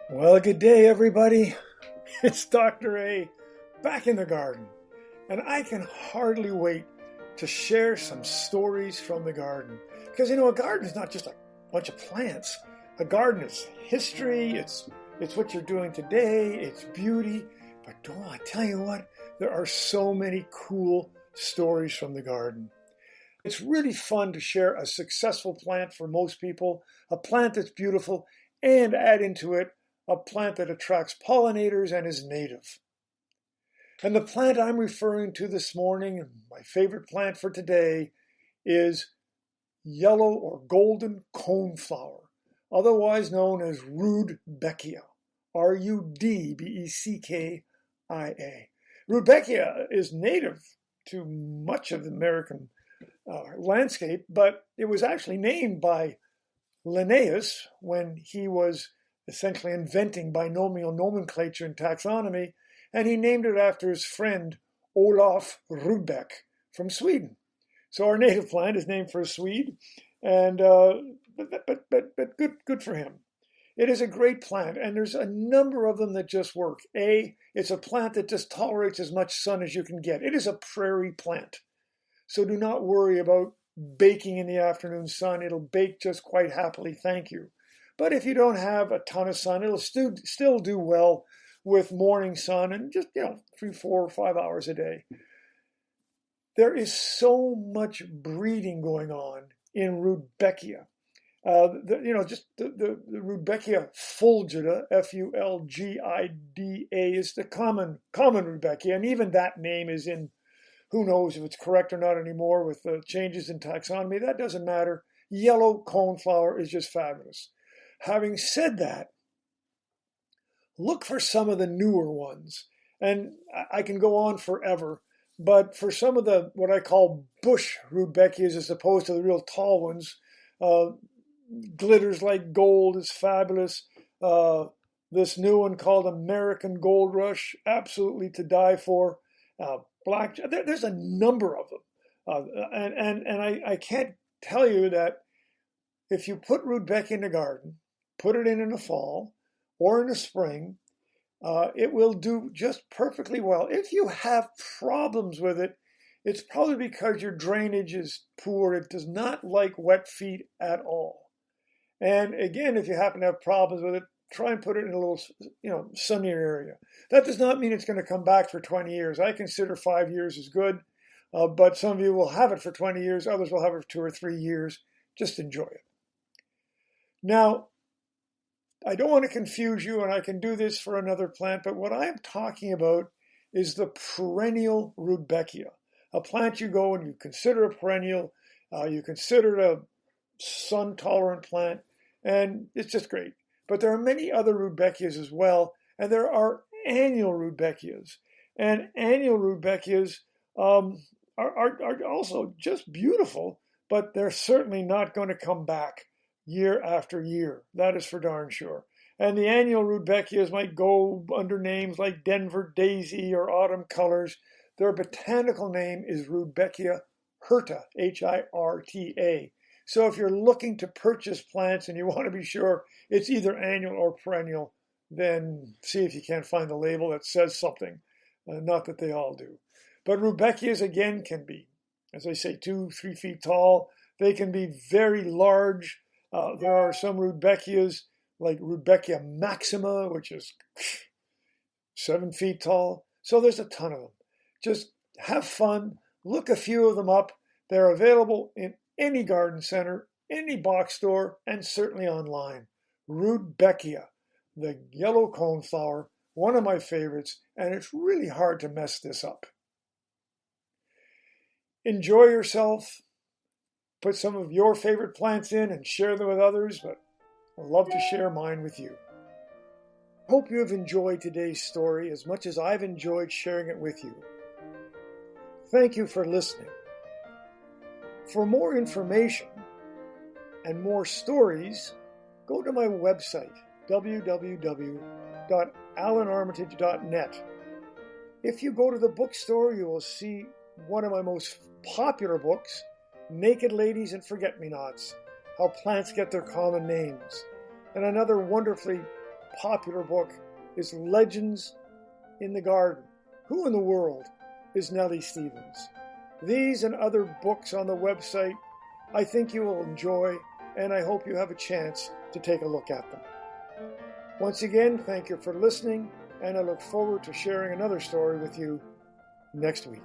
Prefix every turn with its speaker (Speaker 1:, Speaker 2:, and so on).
Speaker 1: Well, good day, everybody. It's Dr. A back in the garden, and I can hardly wait to share some stories from the garden. Because, a garden is not just a bunch of plants. A garden is history, it's what you're doing today, it's beauty. But I tell you what, there are so many cool stories from the garden. It's really fun to share a successful plant for most people, a plant that's beautiful, and add into it a plant that attracts pollinators and is native. And the plant I'm referring to this morning, my favorite plant for today, is yellow or golden coneflower, otherwise known as Rudbeckia, Rudbeckia. Rudbeckia is native to much of the American landscape, but it was actually named by Linnaeus when he was essentially inventing binomial nomenclature and taxonomy, and he named it after his friend Olaf Rudbeck from Sweden. So our native plant is named for a Swede, and but good for him. It is a great plant, and there's a number of them that just work. It's a plant that just tolerates as much sun as you can get. It is a prairie plant. So do not worry about baking in the afternoon sun. It'll bake just quite happily, thank you. But if you don't have a ton of sun, it'll still do well with morning sun and just, 3, 4, 5 hours a day. There is so much breeding going on in Rudbeckia. The Rudbeckia fulgida, Fulgida, is the common Rudbeckia, and even that name is in. Who knows if it's correct or not anymore with the changes in taxonomy. That doesn't matter. Yellow coneflower is just fabulous. Having said that, look for some of the newer ones. And I can go on forever, but for some of the what I call bush Rudbeckias as opposed to the real tall ones, glitters like gold is fabulous. This new one called American Gold Rush, absolutely to die for. Black, there's a number of them. And I can't tell you that if you put Rudbeckia in the garden, put it in the fall or in the spring, it will do just perfectly well. If you have problems with it, it's probably because your drainage is poor. It does not like wet feet at all. And again, if you happen to have problems with it, try and put it in a little, sunnier area. That does not mean it's going to come back for 20 years. I consider 5 years is good, but some of you will have it for 20 years. Others will have it for 2 or 3 years. Just enjoy it. Now, I don't want to confuse you, and I can do this for another plant, but what I'm talking about is the perennial Rudbeckia, a plant you go and you consider a perennial, you consider it a sun-tolerant plant, and it's just great. But there are many other Rudbeckias as well, and there are annual Rudbeckias. And annual Rudbeckias are also just beautiful, but they're certainly not going to come back year after year. That is for darn sure. And the annual Rudbeckias might go under names like Denver Daisy or Autumn Colors. Their botanical name is Rudbeckia hirta, Hirta. So if you're looking to purchase plants and you want to be sure it's either annual or perennial, then see if you can't find the label that says something. Not that they all do. But Rudbeckias, again, can be, as I say, 2, 3 feet tall. They can be very large. There are some Rudbeckias, like Rudbeckia maxima, which is 7 feet tall. So there's a ton of them. Just have fun. Look a few of them up. They're available in any garden center, any box store, and certainly online. Rudbeckia, the yellow coneflower, one of my favorites, and it's really hard to mess this up. Enjoy yourself. Put some of your favorite plants in and share them with others, but I'd love to share mine with you. Hope you have enjoyed today's story as much as I've enjoyed sharing it with you. Thank you for listening. For more information and more stories, go to my website, www.alanarmitage.net. If you go to the bookstore, you will see one of my most popular books, Naked Ladies and Forget-Me-Nots, How Plants Get Their Common Names, and another wonderfully popular book is Legends in the Garden. Who in the world is Nellie Stevens? These and other books on the website I think you will enjoy, and I hope you have a chance to take a look at them. Once again, thank you for listening, and I look forward to sharing another story with you next week.